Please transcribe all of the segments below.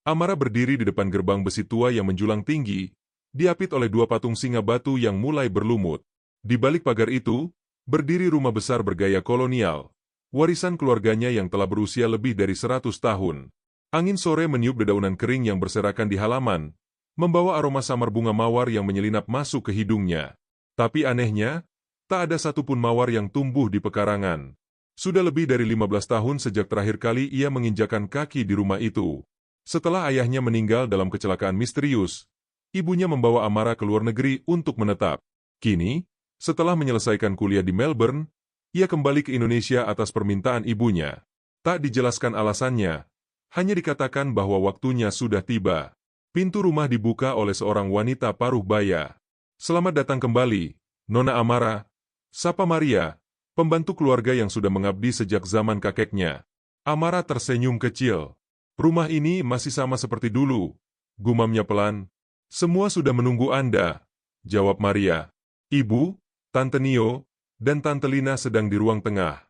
Amara berdiri di depan gerbang besi tua yang menjulang tinggi, diapit oleh dua patung singa batu yang mulai berlumut. Di balik pagar itu, berdiri rumah besar bergaya kolonial, warisan keluarganya yang telah berusia lebih dari 100 tahun. Angin sore meniup dedaunan kering yang berserakan di halaman, membawa aroma samar bunga mawar yang menyelinap masuk ke hidungnya. Tapi anehnya, tak ada satupun mawar yang tumbuh di pekarangan. Sudah lebih dari 15 tahun sejak terakhir kali ia menginjakan kaki di rumah itu. Setelah ayahnya meninggal dalam kecelakaan misterius, ibunya membawa Amara ke luar negeri untuk menetap. Kini, setelah menyelesaikan kuliah di Melbourne, ia kembali ke Indonesia atas permintaan ibunya. Tak dijelaskan alasannya, hanya dikatakan bahwa waktunya sudah tiba. Pintu rumah dibuka oleh seorang wanita paruh baya. "Selamat datang kembali, Nona Amara," sapa Maria, pembantu keluarga yang sudah mengabdi sejak zaman kakeknya. Amara tersenyum kecil. "Rumah ini masih sama seperti dulu," gumamnya pelan. "Semua sudah menunggu Anda," jawab Maria. Ibu, Tante Nio, dan Tante Lina sedang di ruang tengah.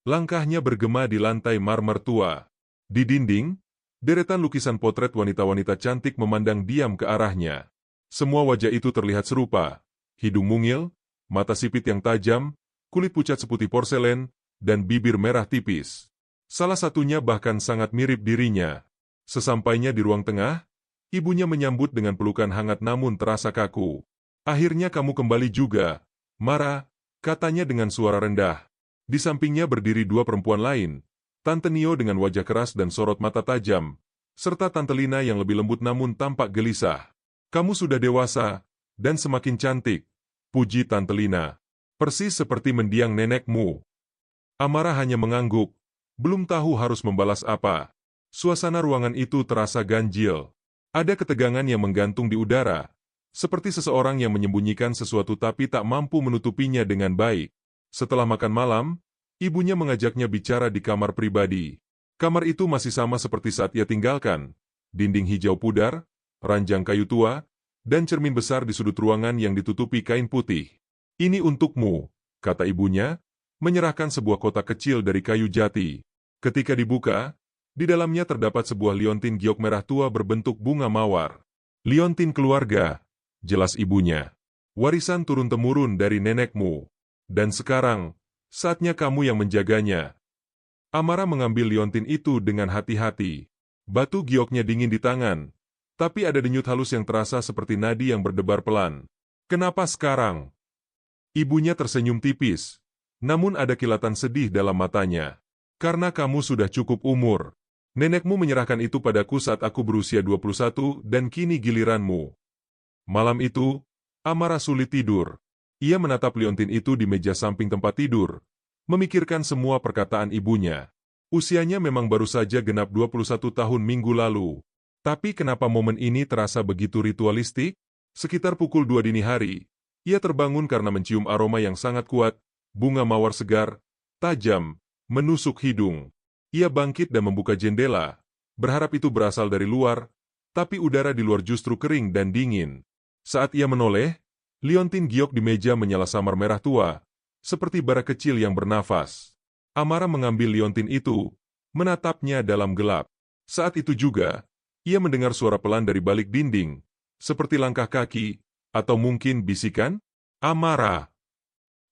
Langkahnya bergema di lantai marmer tua. Di dinding, deretan lukisan potret wanita-wanita cantik memandang diam ke arahnya. Semua wajah itu terlihat serupa. Hidung mungil, mata sipit yang tajam, kulit pucat seputih porselen, dan bibir merah tipis. Salah satunya bahkan sangat mirip dirinya. Sesampainya di ruang tengah, ibunya menyambut dengan pelukan hangat namun terasa kaku. "Akhirnya kamu kembali juga, Mara," katanya dengan suara rendah. Di sampingnya berdiri dua perempuan lain, Tante Nio dengan wajah keras dan sorot mata tajam, serta Tante Lina yang lebih lembut namun tampak gelisah. "Kamu sudah dewasa, dan semakin cantik," puji Tante Lina. "Persis seperti mendiang nenekmu." Amara hanya mengangguk, belum tahu harus membalas apa. Suasana ruangan itu terasa ganjil. Ada ketegangan yang menggantung di udara, seperti seseorang yang menyembunyikan sesuatu tapi tak mampu menutupinya dengan baik. Setelah makan malam, ibunya mengajaknya bicara di kamar pribadi. Kamar itu masih sama seperti saat ia tinggalkan. Dinding hijau pudar, ranjang kayu tua, dan cermin besar di sudut ruangan yang ditutupi kain putih. "Ini untukmu," kata ibunya, menyerahkan sebuah kotak kecil dari kayu jati. Ketika dibuka, di dalamnya terdapat sebuah liontin giok merah tua berbentuk bunga mawar. "Liontin keluarga," jelas ibunya. "Warisan turun-temurun dari nenekmu. Dan sekarang, saatnya kamu yang menjaganya." Amara mengambil liontin itu dengan hati-hati. Batu gioknya dingin di tangan, tapi ada denyut halus yang terasa seperti nadi yang berdebar pelan. "Kenapa sekarang?" Ibunya tersenyum tipis, namun ada kilatan sedih dalam matanya. "Karena kamu sudah cukup umur. Nenekmu menyerahkan itu padaku saat aku berusia 21 dan kini giliranmu." Malam itu, Amara sulit tidur. Ia menatap liontin itu di meja samping tempat tidur, memikirkan semua perkataan ibunya. Usianya memang baru saja genap 21 tahun minggu lalu. Tapi kenapa momen ini terasa begitu ritualistik? Sekitar pukul 2 dini hari, ia terbangun karena mencium aroma yang sangat kuat, bunga mawar segar, tajam, menusuk hidung. Ia bangkit dan membuka jendela, berharap itu berasal dari luar, tapi udara di luar justru kering dan dingin. Saat ia menoleh, liontin giok di meja menyala samar merah tua, seperti bara kecil yang bernafas. Amara mengambil liontin itu, menatapnya dalam gelap. Saat itu juga, ia mendengar suara pelan dari balik dinding, seperti langkah kaki, atau mungkin bisikan, "Amara!"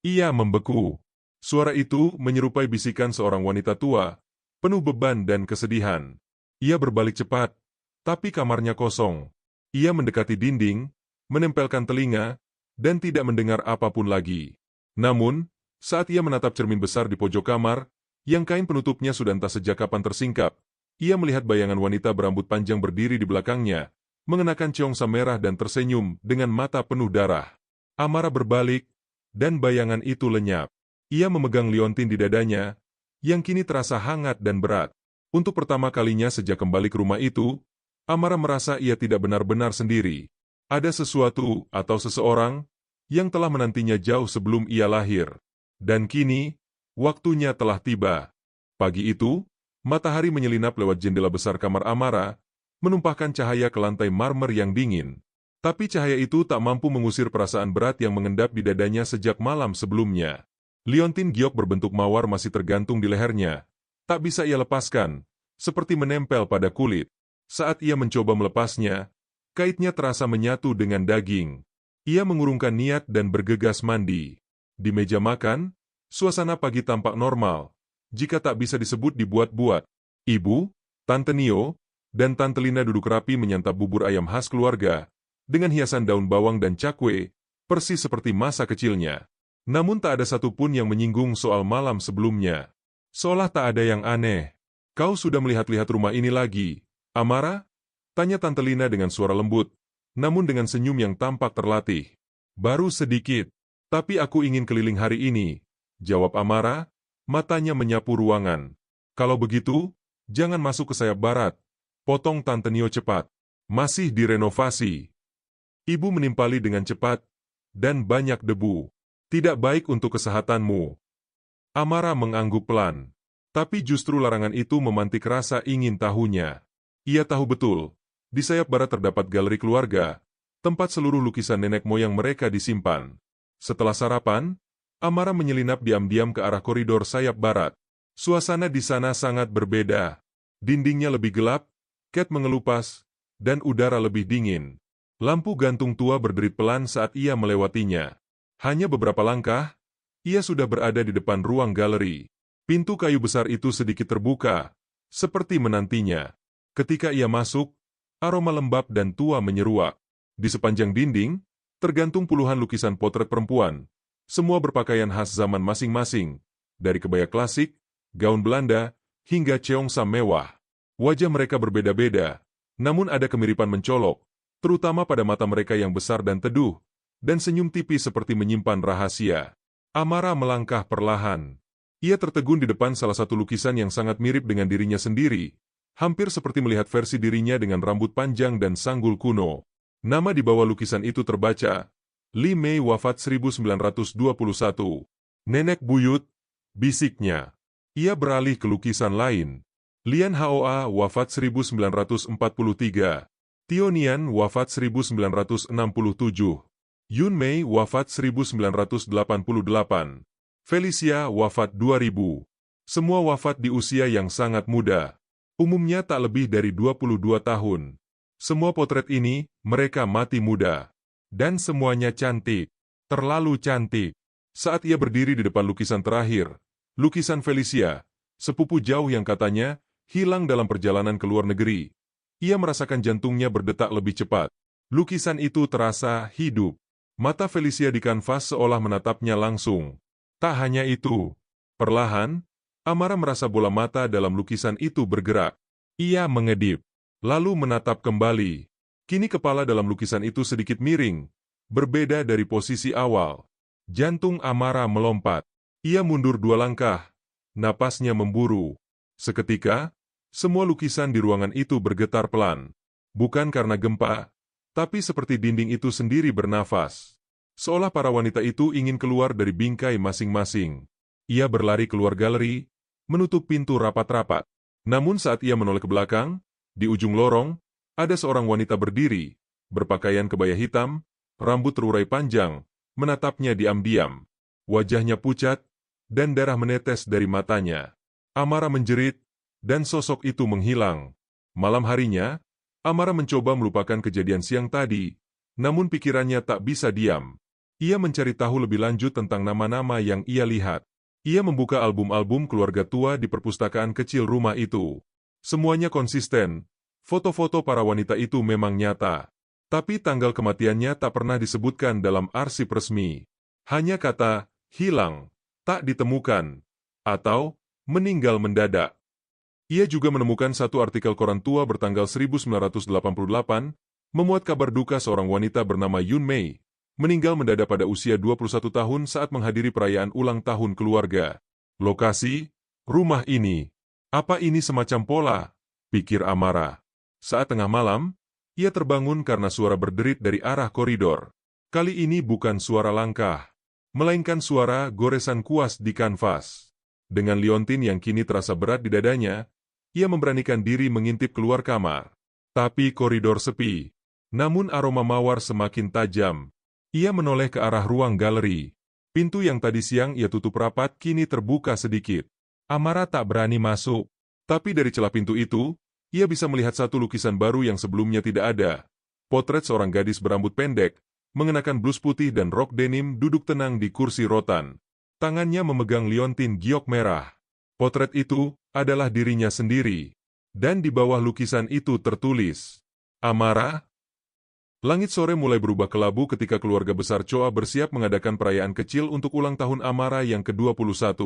Ia membeku. Suara itu menyerupai bisikan seorang wanita tua, penuh beban dan kesedihan. Ia berbalik cepat, tapi kamarnya kosong. Ia mendekati dinding, menempelkan telinga, dan tidak mendengar apapun lagi. Namun, saat ia menatap cermin besar di pojok kamar, yang kain penutupnya sudah entah sejak kapan tersingkap, ia melihat bayangan wanita berambut panjang berdiri di belakangnya, mengenakan ceongsa merah dan tersenyum dengan mata penuh darah. Amara berbalik, dan bayangan itu lenyap. Ia memegang liontin di dadanya, yang kini terasa hangat dan berat. Untuk pertama kalinya sejak kembali ke rumah itu, Amara merasa ia tidak benar-benar sendiri. Ada sesuatu atau seseorang yang telah menantinya jauh sebelum ia lahir. Dan kini, waktunya telah tiba. Pagi itu, matahari menyelinap lewat jendela besar kamar Amara, menumpahkan cahaya ke lantai marmer yang dingin. Tapi cahaya itu tak mampu mengusir perasaan berat yang mengendap di dadanya sejak malam sebelumnya. Liontin giok berbentuk mawar masih tergantung di lehernya. Tak bisa ia lepaskan, seperti menempel pada kulit. Saat ia mencoba melepasnya, kaitnya terasa menyatu dengan daging. Ia mengurungkan niat dan bergegas mandi. Di meja makan, suasana pagi tampak normal, jika tak bisa disebut dibuat-buat. Ibu, Tante Nio, dan Tante Lina duduk rapi menyantap bubur ayam khas keluarga, dengan hiasan daun bawang dan cakwe, persis seperti masa kecilnya. Namun tak ada satupun yang menyinggung soal malam sebelumnya. Seolah tak ada yang aneh. Kau sudah melihat-lihat rumah ini lagi, Amara? Tanya Tante Lina dengan suara lembut, namun dengan senyum yang tampak terlatih. Baru sedikit, tapi aku ingin keliling hari ini, jawab Amara, matanya menyapu ruangan. Kalau begitu, jangan masuk ke sayap barat, potong Tante Nio cepat. Masih direnovasi. Ibu menimpali dengan cepat, dan banyak debu. Tidak baik untuk kesehatanmu. Amara mengangguk pelan. Tapi justru larangan itu memantik rasa ingin tahunya. Ia tahu betul, di sayap barat terdapat galeri keluarga, tempat seluruh lukisan nenek moyang mereka disimpan. Setelah sarapan, Amara menyelinap diam-diam ke arah koridor sayap barat. Suasana di sana sangat berbeda. Dindingnya lebih gelap, cat mengelupas, dan udara lebih dingin. Lampu gantung tua berderit pelan saat ia melewatinya. Hanya beberapa langkah, ia sudah berada di depan ruang galeri. Pintu kayu besar itu sedikit terbuka, seperti menantinya. Ketika ia masuk, aroma lembab dan tua menyeruak. Di sepanjang dinding, tergantung puluhan lukisan potret perempuan, semua berpakaian khas zaman masing-masing, dari kebaya klasik, gaun Belanda, hingga cheongsam mewah. Wajah mereka berbeda-beda, namun ada kemiripan mencolok, terutama pada mata mereka yang besar dan teduh, dan senyum tipis seperti menyimpan rahasia. Amara melangkah perlahan. Ia tertegun di depan salah satu lukisan yang sangat mirip dengan dirinya sendiri, hampir seperti melihat versi dirinya dengan rambut panjang dan sanggul kuno. Nama di bawah lukisan itu terbaca, Li Mei wafat 1921. Nenek buyut, bisiknya. Ia beralih ke lukisan lain. Lian Hoa wafat 1943. Tio Nian wafat 1967. Yun Mei wafat 1988. Felicia wafat 2000. Semua wafat di usia yang sangat muda. Umumnya tak lebih dari 22 tahun. Semua potret ini, mereka mati muda. Dan semuanya cantik. Terlalu cantik. Saat ia berdiri di depan lukisan terakhir, lukisan Felicia, sepupu jauh yang katanya hilang dalam perjalanan ke luar negeri, ia merasakan jantungnya berdetak lebih cepat. Lukisan itu terasa hidup. Mata Felicia di kanvas seolah menatapnya langsung. Tak hanya itu, perlahan, Amara merasa bola mata dalam lukisan itu bergerak. Ia mengedip, lalu menatap kembali. Kini kepala dalam lukisan itu sedikit miring, berbeda dari posisi awal. Jantung Amara melompat. Ia mundur 2 langkah, napasnya memburu. Seketika, semua lukisan di ruangan itu bergetar pelan. Bukan karena gempa, tapi seperti dinding itu sendiri bernafas. Seolah para wanita itu ingin keluar dari bingkai masing-masing. Ia berlari keluar galeri, menutup pintu rapat-rapat. Namun saat ia menoleh ke belakang, di ujung lorong, ada seorang wanita berdiri, berpakaian kebaya hitam, rambut terurai panjang, menatapnya diam-diam. Wajahnya pucat, dan darah menetes dari matanya. Amara menjerit, dan sosok itu menghilang. Malam harinya, Amara mencoba melupakan kejadian siang tadi, namun pikirannya tak bisa diam. Ia mencari tahu lebih lanjut tentang nama-nama yang ia lihat. Ia membuka album-album keluarga tua di perpustakaan kecil rumah itu. Semuanya konsisten, foto-foto para wanita itu memang nyata. Tapi tanggal kematiannya tak pernah disebutkan dalam arsip resmi. Hanya kata, hilang, tak ditemukan, atau meninggal mendadak. Ia juga menemukan satu artikel koran tua bertanggal 1988, memuat kabar duka seorang wanita bernama Yun Mei, meninggal mendadak pada usia 21 tahun saat menghadiri perayaan ulang tahun keluarga. Lokasi, rumah ini. Apa ini semacam pola? Pikir Amara. Saat tengah malam, ia terbangun karena suara berderit dari arah koridor. Kali ini bukan suara langkah, melainkan suara goresan kuas di kanvas. Dengan liontin yang kini terasa berat di dadanya, ia memberanikan diri mengintip keluar kamar. Tapi koridor sepi. Namun aroma mawar semakin tajam. Ia menoleh ke arah ruang galeri. Pintu yang tadi siang ia tutup rapat kini terbuka sedikit. Amara tak berani masuk. Tapi dari celah pintu itu, ia bisa melihat satu lukisan baru yang sebelumnya tidak ada. Potret seorang gadis berambut pendek, mengenakan blus putih dan rok denim duduk tenang di kursi rotan. Tangannya memegang liontin giok merah. Potret itu adalah dirinya sendiri. Dan di bawah lukisan itu tertulis, Amara. Langit sore mulai berubah kelabu ketika keluarga besar Choa bersiap mengadakan perayaan kecil untuk ulang tahun Amara yang ke-21.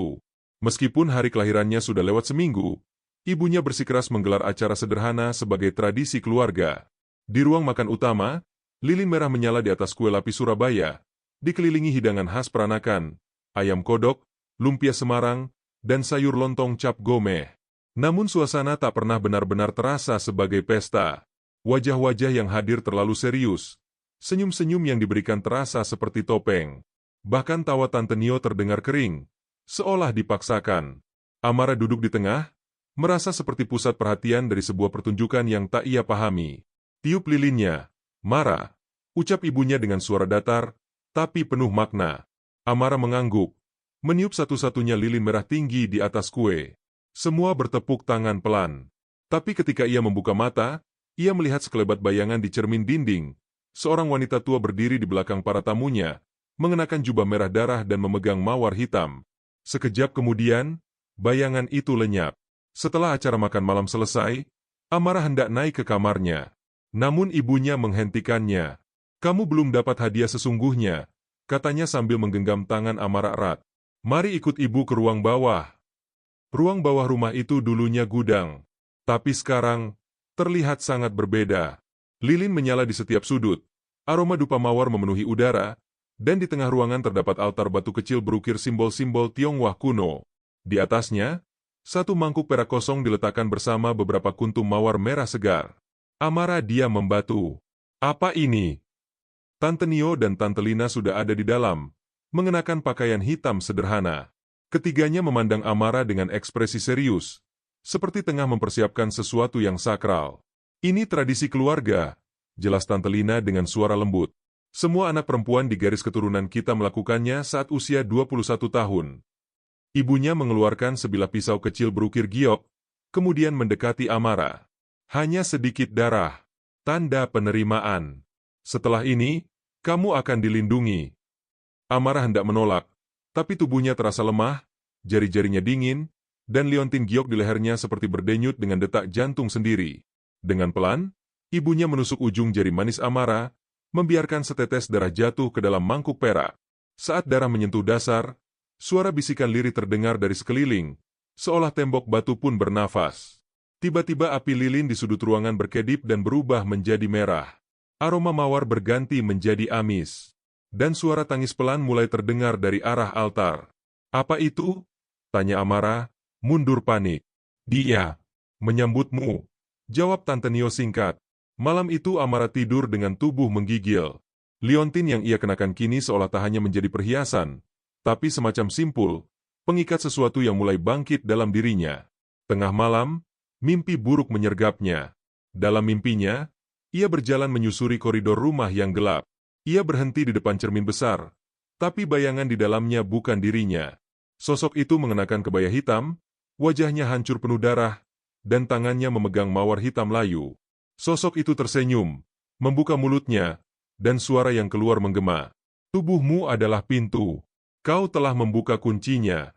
Meskipun hari kelahirannya sudah lewat seminggu, ibunya bersikeras menggelar acara sederhana sebagai tradisi keluarga. Di ruang makan utama, lilin merah menyala di atas kue lapis Surabaya, dikelilingi hidangan khas peranakan, ayam kodok, lumpia Semarang, dan sayur lontong cap gomeh. Namun suasana tak pernah benar-benar terasa sebagai pesta. Wajah-wajah yang hadir terlalu serius. Senyum-senyum yang diberikan terasa seperti topeng. Bahkan tawa Tante Nio terdengar kering, seolah dipaksakan. Amara duduk di tengah, merasa seperti pusat perhatian dari sebuah pertunjukan yang tak ia pahami. Tiup lilinnya, Mara, ucap ibunya dengan suara datar, tapi penuh makna. Amara mengangguk, meniup satu-satunya lilin merah tinggi di atas kue. Semua bertepuk tangan pelan. Tapi ketika ia membuka mata, ia melihat sekelebat bayangan di cermin dinding. Seorang wanita tua berdiri di belakang para tamunya, mengenakan jubah merah darah dan memegang mawar hitam. Sekejap kemudian, bayangan itu lenyap. Setelah acara makan malam selesai, Amara hendak naik ke kamarnya. Namun ibunya menghentikannya. Kamu belum dapat hadiah sesungguhnya, katanya sambil menggenggam tangan Amara erat. Mari ikut ibu ke ruang bawah. Ruang bawah rumah itu dulunya gudang. Tapi sekarang, terlihat sangat berbeda. Lilin menyala di setiap sudut, aroma dupa mawar memenuhi udara, dan di tengah ruangan terdapat altar batu kecil berukir simbol-simbol Tionghoa kuno. Di atasnya, satu mangkuk perak kosong diletakkan bersama beberapa kuntum mawar merah segar. Amara diam membatu. Apa ini? Tante Nio dan Tante Lina sudah ada di dalam, mengenakan pakaian hitam sederhana. Ketiganya memandang Amara dengan ekspresi serius, seperti tengah mempersiapkan sesuatu yang sakral. Ini tradisi keluarga, jelas Tante Lina dengan suara lembut. Semua anak perempuan di garis keturunan kita melakukannya saat usia 21 tahun. Ibunya mengeluarkan sebilah pisau kecil berukir giok, kemudian mendekati Amara. Hanya sedikit darah, tanda penerimaan. Setelah ini, kamu akan dilindungi. Amara hendak menolak, tapi tubuhnya terasa lemah, jari-jarinya dingin, dan liontin giok di lehernya seperti berdenyut dengan detak jantung sendiri. Dengan pelan, ibunya menusuk ujung jari manis Amara, membiarkan setetes darah jatuh ke dalam mangkuk perak. Saat darah menyentuh dasar, suara bisikan lirih terdengar dari sekeliling, seolah tembok batu pun bernafas. Tiba-tiba api lilin di sudut ruangan berkedip dan berubah menjadi merah. Aroma mawar berganti menjadi amis. Dan suara tangis pelan mulai terdengar dari arah altar. Apa itu? Tanya Amara, mundur panik. Dia menyambutmu, jawab Tante Nio singkat. Malam itu Amara tidur dengan tubuh menggigil. Liontin yang ia kenakan kini seolah tak hanya menjadi perhiasan, tapi semacam simpul, pengikat sesuatu yang mulai bangkit dalam dirinya. Tengah malam, mimpi buruk menyergapnya. Dalam mimpinya, ia berjalan menyusuri koridor rumah yang gelap. Ia berhenti di depan cermin besar, tapi bayangan di dalamnya bukan dirinya. Sosok itu mengenakan kebaya hitam, wajahnya hancur penuh darah, dan tangannya memegang mawar hitam layu. Sosok itu tersenyum, membuka mulutnya, dan suara yang keluar menggema. Tubuhmu adalah pintu. Kau telah membuka kuncinya.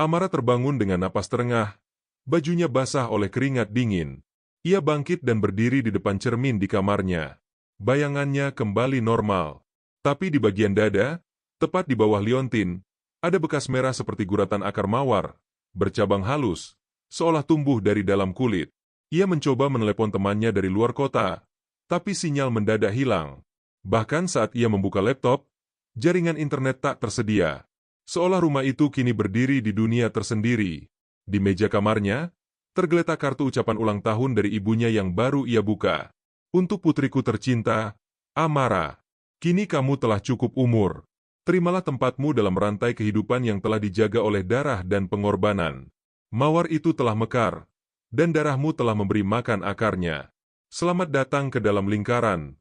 Amara terbangun dengan napas terengah, bajunya basah oleh keringat dingin. Ia bangkit dan berdiri di depan cermin di kamarnya. Bayangannya kembali normal. Tapi di bagian dada, tepat di bawah liontin, ada bekas merah seperti guratan akar mawar, bercabang halus, seolah tumbuh dari dalam kulit. Ia mencoba menelepon temannya dari luar kota, tapi sinyal mendadak hilang. Bahkan saat ia membuka laptop, jaringan internet tak tersedia. Seolah rumah itu kini berdiri di dunia tersendiri. Di meja kamarnya, tergeletak kartu ucapan ulang tahun dari ibunya yang baru ia buka. Untuk putriku tercinta, Amara, kini kamu telah cukup umur. Terimalah tempatmu dalam rantai kehidupan yang telah dijaga oleh darah dan pengorbanan. Mawar itu telah mekar, dan darahmu telah memberi makan akarnya. Selamat datang ke dalam lingkaran.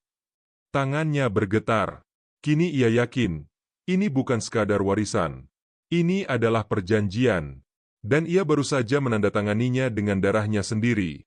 Tangannya bergetar. Kini ia yakin, ini bukan sekadar warisan. Ini adalah perjanjian. Dan ia baru saja menandatanganinya dengan darahnya sendiri.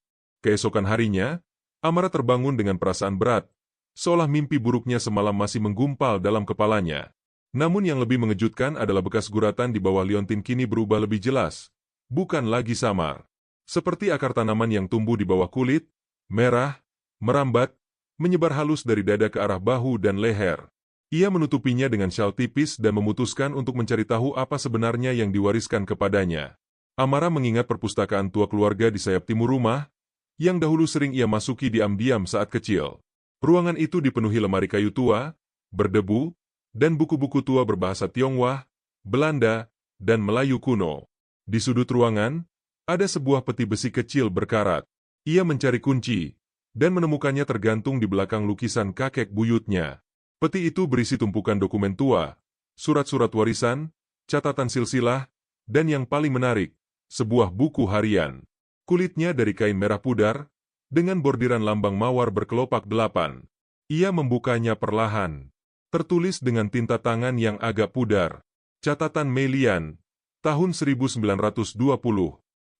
Keesokan harinya, Amara terbangun dengan perasaan berat, seolah mimpi buruknya semalam masih menggumpal dalam kepalanya. Namun yang lebih mengejutkan adalah bekas guratan di bawah liontin kini berubah lebih jelas, bukan lagi samar. Seperti akar tanaman yang tumbuh di bawah kulit, merah, merambat, menyebar halus dari dada ke arah bahu dan leher. Ia menutupinya dengan syal tipis dan memutuskan untuk mencari tahu apa sebenarnya yang diwariskan kepadanya. Amara mengingat perpustakaan tua keluarga di sayap timur rumah, yang dahulu sering ia masuki diam-diam saat kecil. Ruangan itu dipenuhi lemari kayu tua, berdebu, dan buku-buku tua berbahasa Tionghoa, Belanda, dan Melayu kuno. Di sudut ruangan, ada sebuah peti besi kecil berkarat. Ia mencari kunci, dan menemukannya tergantung di belakang lukisan kakek buyutnya. Peti itu berisi tumpukan dokumen tua, surat-surat warisan, catatan silsilah, dan yang paling menarik, sebuah buku harian. Kulitnya dari kain merah pudar, dengan bordiran lambang mawar berkelopak 8. Ia membukanya perlahan. Tertulis dengan tinta tangan yang agak pudar. Catatan Melian, tahun 1920.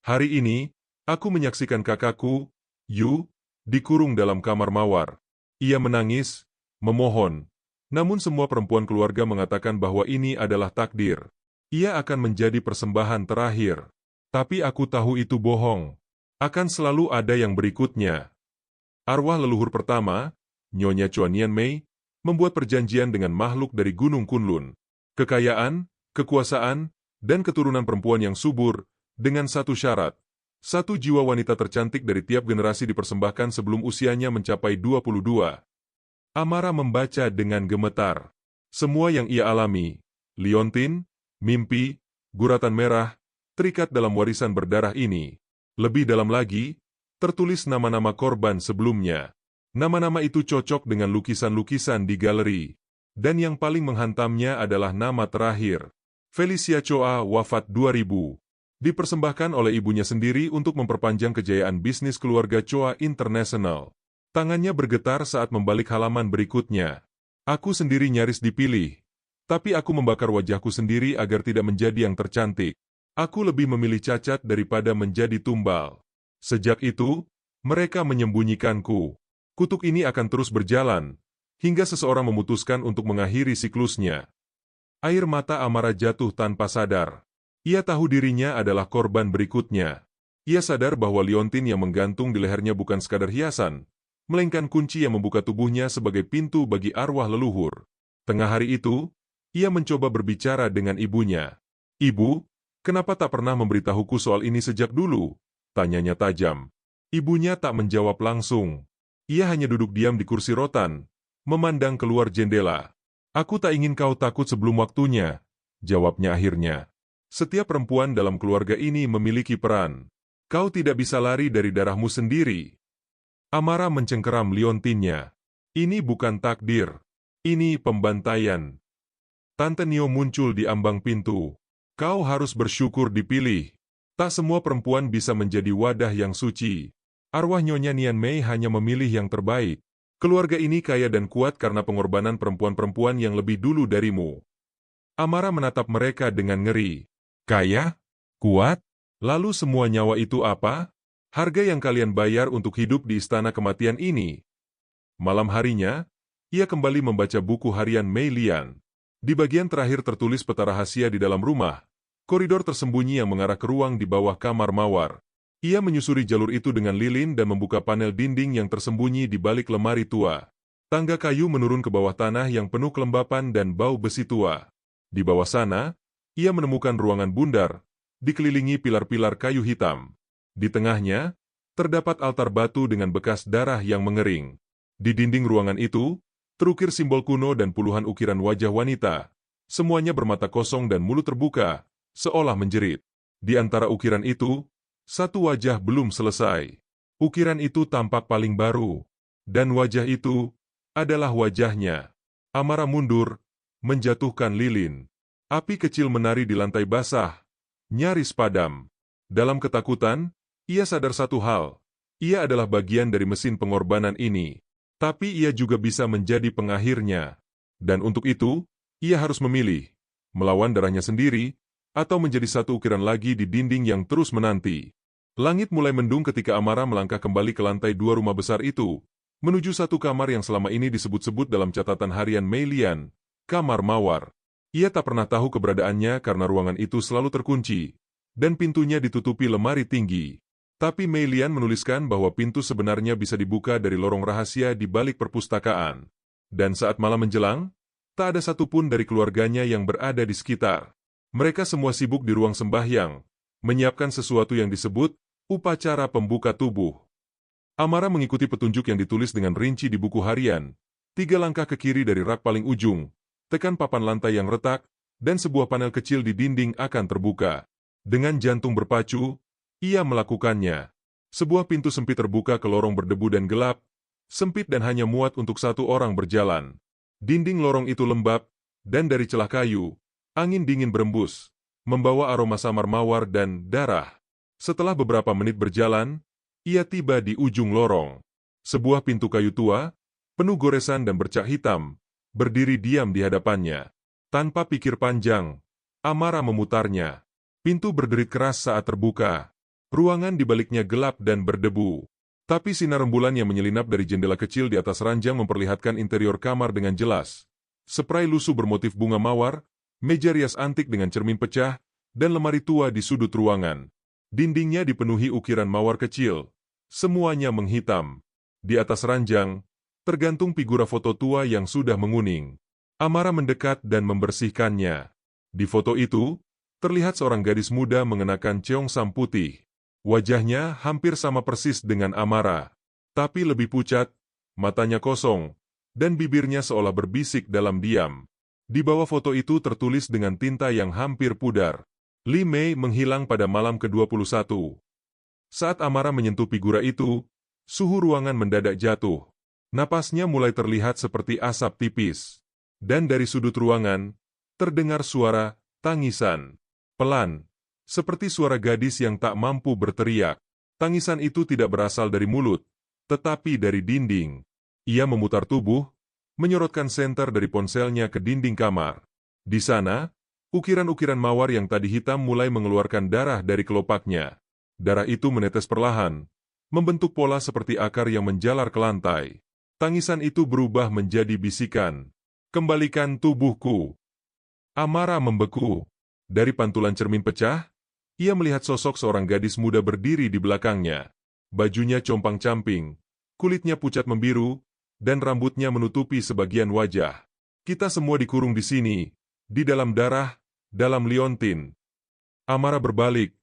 Hari ini, aku menyaksikan kakakku, Yu, dikurung dalam kamar mawar. Ia menangis, memohon. Namun semua perempuan keluarga mengatakan bahwa ini adalah takdir. Ia akan menjadi persembahan terakhir. Tapi aku tahu itu bohong. Akan selalu ada yang berikutnya. Arwah leluhur pertama, Nyonya Chua Nian Mei, membuat perjanjian dengan makhluk dari Gunung Kunlun. Kekayaan, kekuasaan, dan keturunan perempuan yang subur, dengan satu syarat. Satu jiwa wanita tercantik dari tiap generasi dipersembahkan sebelum usianya mencapai 22. Amara membaca dengan gemetar. Semua yang ia alami, liontin, mimpi, guratan merah, terikat dalam warisan berdarah ini. Lebih dalam lagi, tertulis nama-nama korban sebelumnya. Nama-nama itu cocok dengan lukisan-lukisan di galeri. Dan yang paling menghantamnya adalah nama terakhir. Felicia Choa wafat 2000. Dipersembahkan oleh ibunya sendiri untuk memperpanjang kejayaan bisnis keluarga Choa International. Tangannya bergetar saat membalik halaman berikutnya. Aku sendiri nyaris dipilih. Tapi aku membakar wajahku sendiri agar tidak menjadi yang tercantik. Aku lebih memilih cacat daripada menjadi tumbal. Sejak itu, mereka menyembunyikanku. Kutuk ini akan terus berjalan, hingga seseorang memutuskan untuk mengakhiri siklusnya. Air mata Amara jatuh tanpa sadar. Ia tahu dirinya adalah korban berikutnya. Ia sadar bahwa liontin yang menggantung di lehernya bukan sekadar hiasan, melainkan kunci yang membuka tubuhnya sebagai pintu bagi arwah leluhur. Tengah hari itu, ia mencoba berbicara dengan ibunya. "Ibu, kenapa tak pernah memberitahuku soal ini sejak dulu?" tanyanya tajam. Ibunya tak menjawab langsung. Ia hanya duduk diam di kursi rotan, memandang keluar jendela. "Aku tak ingin kau takut sebelum waktunya," jawabnya akhirnya. "Setiap perempuan dalam keluarga ini memiliki peran. Kau tidak bisa lari dari darahmu sendiri." Amara mencengkeram liontinnya. "Ini bukan takdir. Ini pembantaian." Tante Nio muncul di ambang pintu. "Kau harus bersyukur dipilih. Tak semua perempuan bisa menjadi wadah yang suci. Arwah Nyonya Nian Mei hanya memilih yang terbaik. Keluarga ini kaya dan kuat karena pengorbanan perempuan-perempuan yang lebih dulu darimu." Amara menatap mereka dengan ngeri. "Kaya? Kuat? Lalu semua nyawa itu apa? Harga yang kalian bayar untuk hidup di istana kematian ini?" Malam harinya, ia kembali membaca buku harian Mei Lian. Di bagian terakhir tertulis peta rahasia di dalam rumah, koridor tersembunyi yang mengarah ke ruang di bawah kamar mawar. Ia menyusuri jalur itu dengan lilin dan membuka panel dinding yang tersembunyi di balik lemari tua. Tangga kayu menurun ke bawah tanah yang penuh kelembapan dan bau besi tua. Di bawah sana, ia menemukan ruangan bundar, dikelilingi pilar-pilar kayu hitam. Di tengahnya, terdapat altar batu dengan bekas darah yang mengering. Di dinding ruangan itu, terukir simbol kuno dan puluhan ukiran wajah wanita. Semuanya bermata kosong dan mulut terbuka, seolah menjerit. Di antara ukiran itu, satu wajah belum selesai. Ukiran itu tampak paling baru. Dan wajah itu adalah wajahnya. Amara mundur, menjatuhkan lilin. Api kecil menari di lantai basah, nyaris padam. Dalam ketakutan, ia sadar satu hal. Ia adalah bagian dari mesin pengorbanan ini. Tapi ia juga bisa menjadi pengakhirnya. Dan untuk itu, ia harus memilih, melawan darahnya sendiri, atau menjadi satu ukiran lagi di dinding yang terus menanti. Langit mulai mendung ketika Amara melangkah kembali ke lantai 2 rumah besar itu, menuju satu kamar yang selama ini disebut-sebut dalam catatan harian Mei Lian, kamar Mawar. Ia tak pernah tahu keberadaannya karena ruangan itu selalu terkunci, dan pintunya ditutupi lemari tinggi. Tapi Mei Lian menuliskan bahwa pintu sebenarnya bisa dibuka dari lorong rahasia di balik perpustakaan. Dan saat malam menjelang, tak ada satupun dari keluarganya yang berada di sekitar. Mereka semua sibuk di ruang sembahyang, menyiapkan sesuatu yang disebut upacara pembuka tubuh. Amara mengikuti petunjuk yang ditulis dengan rinci di buku harian. 3 langkah ke kiri dari rak paling ujung, tekan papan lantai yang retak, dan sebuah panel kecil di dinding akan terbuka. Dengan jantung berpacu, ia melakukannya. Sebuah pintu sempit terbuka ke lorong berdebu dan gelap, sempit dan hanya muat untuk 1 orang berjalan. Dinding lorong itu lembab, dan dari celah kayu, angin dingin berembus, membawa aroma samar mawar dan darah. Setelah beberapa menit berjalan, ia tiba di ujung lorong. Sebuah pintu kayu tua, penuh goresan dan bercak hitam, berdiri diam di hadapannya. Tanpa pikir panjang, Amara memutarnya. Pintu berderit keras saat terbuka. Ruangan di baliknya gelap dan berdebu. Tapi sinar rembulan yang menyelinap dari jendela kecil di atas ranjang memperlihatkan interior kamar dengan jelas. Spray lusuh bermotif bunga mawar, meja rias antik dengan cermin pecah, dan lemari tua di sudut ruangan. Dindingnya dipenuhi ukiran mawar kecil. Semuanya menghitam. Di atas ranjang, tergantung figura foto tua yang sudah menguning. Amara mendekat dan membersihkannya. Di foto itu, terlihat seorang gadis muda mengenakan cheongsam putih. Wajahnya hampir sama persis dengan Amara, tapi lebih pucat, matanya kosong, dan bibirnya seolah berbisik dalam diam. Di bawah foto itu tertulis dengan tinta yang hampir pudar. Li Mei menghilang pada malam ke-21. Saat Amara menyentuh figura itu, suhu ruangan mendadak jatuh. Napasnya mulai terlihat seperti asap tipis. Dan dari sudut ruangan, terdengar suara tangisan. Pelan, seperti suara gadis yang tak mampu berteriak. Tangisan itu tidak berasal dari mulut, tetapi dari dinding. Ia memutar tubuh, menyorotkan senter dari ponselnya ke dinding kamar. Di sana, ukiran-ukiran mawar yang tadi hitam mulai mengeluarkan darah dari kelopaknya. Darah itu menetes perlahan, membentuk pola seperti akar yang menjalar ke lantai. Tangisan itu berubah menjadi bisikan. "Kembalikan tubuhku." Amara membeku. Dari pantulan cermin pecah, ia melihat sosok seorang gadis muda berdiri di belakangnya. Bajunya compang-camping, kulitnya pucat membiru, dan rambutnya menutupi sebagian wajah. "Kita semua dikurung di sini, di dalam darah, dalam liontin." Amara berbalik,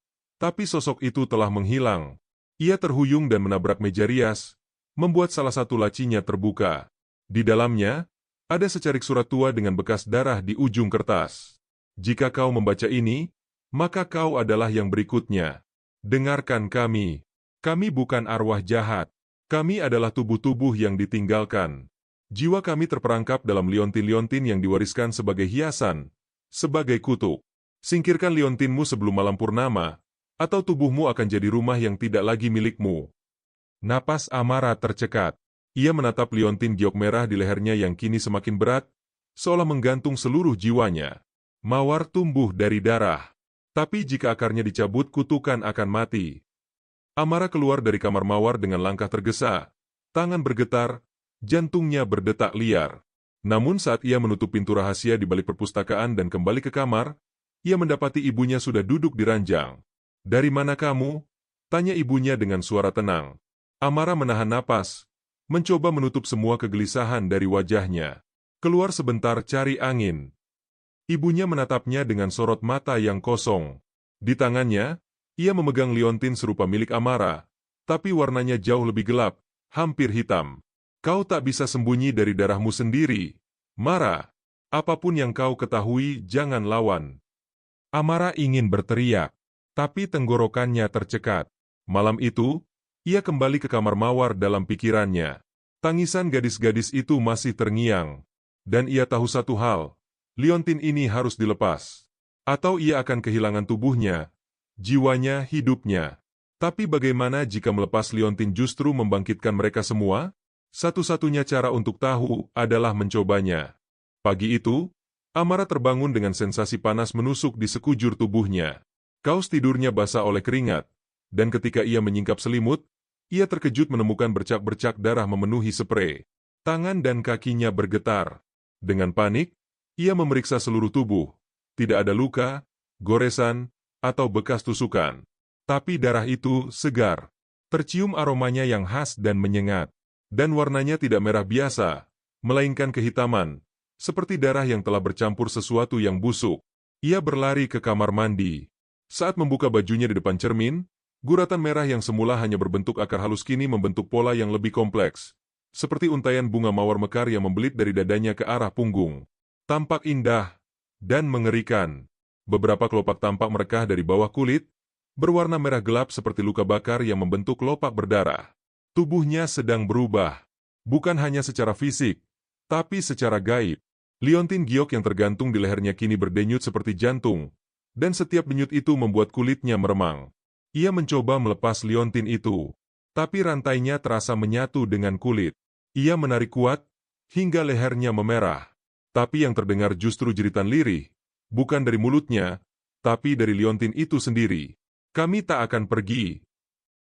tapi sosok itu telah menghilang. Ia terhuyung dan menabrak meja rias, membuat salah satu lacinya terbuka. Di dalamnya, ada secarik surat tua dengan bekas darah di ujung kertas. "Jika kau membaca ini, maka kau adalah yang berikutnya. Dengarkan kami. Kami bukan arwah jahat. Kami adalah tubuh-tubuh yang ditinggalkan. Jiwa kami terperangkap dalam liontin-liontin yang diwariskan sebagai hiasan, sebagai kutuk. Singkirkan liontinmu sebelum malam purnama, atau tubuhmu akan jadi rumah yang tidak lagi milikmu." Napas Amara tercekat. Ia menatap liontin giok merah di lehernya yang kini semakin berat, seolah menggantung seluruh jiwanya. Mawar tumbuh dari darah. Tapi jika akarnya dicabut, kutukan akan mati. Amara keluar dari kamar mawar dengan langkah tergesa, tangan bergetar, jantungnya berdetak liar. Namun saat ia menutup pintu rahasia di balik perpustakaan dan kembali ke kamar, ia mendapati ibunya sudah duduk di ranjang. "Dari mana kamu?" tanya ibunya dengan suara tenang. Amara menahan napas, mencoba menutup semua kegelisahan dari wajahnya. "Keluar sebentar cari angin." Ibunya menatapnya dengan sorot mata yang kosong. Di tangannya, ia memegang liontin serupa milik Amara, tapi warnanya jauh lebih gelap, hampir hitam. "Kau tak bisa sembunyi dari darahmu sendiri, Mara. Apapun yang kau ketahui, jangan lawan." Amara ingin berteriak, tapi tenggorokannya tercekat. Malam itu, ia kembali ke kamar mawar dalam pikirannya. Tangisan gadis-gadis itu masih terngiang. Dan ia tahu satu hal, liontin ini harus dilepas. Atau ia akan kehilangan tubuhnya, jiwanya, hidupnya. Tapi bagaimana jika melepas liontin justru membangkitkan mereka semua? Satu-satunya cara untuk tahu adalah mencobanya. Pagi itu, Amara terbangun dengan sensasi panas menusuk di sekujur tubuhnya. Kaos tidurnya basah oleh keringat, Dan ketika ia menyingkap selimut, ia terkejut menemukan bercak-bercak darah memenuhi sprei. Tangan dan kakinya bergetar. Dengan panik, ia memeriksa seluruh tubuh. Tidak ada luka, goresan, atau bekas tusukan. Tapi darah itu segar. Tercium aromanya yang khas dan menyengat. Dan warnanya tidak merah biasa, melainkan kehitaman, seperti darah yang telah bercampur sesuatu yang busuk. Ia berlari ke kamar mandi. Saat membuka bajunya di depan cermin, guratan merah yang semula hanya berbentuk akar halus kini membentuk pola yang lebih kompleks. Seperti untaian bunga mawar mekar yang membelit dari dadanya ke arah punggung. Tampak indah dan mengerikan. Beberapa kelopak tampak merekah dari bawah kulit, berwarna merah gelap seperti luka bakar yang membentuk kelopak berdarah. Tubuhnya sedang berubah. Bukan hanya secara fisik, tapi secara gaib. Liontin giok yang tergantung di lehernya kini berdenyut seperti jantung, dan setiap denyut itu membuat kulitnya meremang. Ia mencoba melepas liontin itu, tapi rantainya terasa menyatu dengan kulit. Ia menarik kuat, hingga lehernya memerah. Tapi yang terdengar justru jeritan lirih, bukan dari mulutnya, tapi dari liontin itu sendiri. Kami tak akan pergi.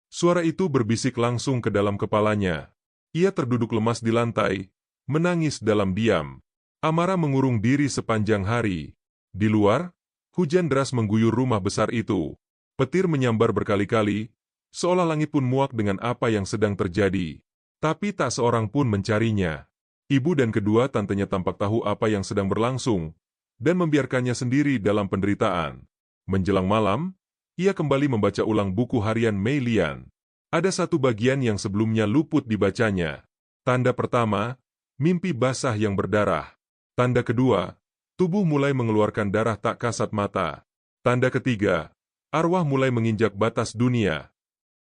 Suara itu berbisik langsung ke dalam kepalanya. Ia terduduk lemas di lantai, menangis dalam diam. Amara mengurung diri sepanjang hari. Di luar, hujan deras mengguyur rumah besar itu. Petir menyambar berkali-kali, seolah langit pun muak dengan apa yang sedang terjadi. Tapi tak seorang pun mencarinya. Ibu dan kedua tantenya tampak tahu apa yang sedang berlangsung, dan membiarkannya sendiri dalam penderitaan. Menjelang malam, ia kembali membaca ulang buku harian Mei Lian. Ada satu bagian yang sebelumnya luput dibacanya. Tanda pertama, mimpi basah yang berdarah. Tanda kedua, tubuh mulai mengeluarkan darah tak kasat mata. Tanda ketiga, arwah mulai menginjak batas dunia.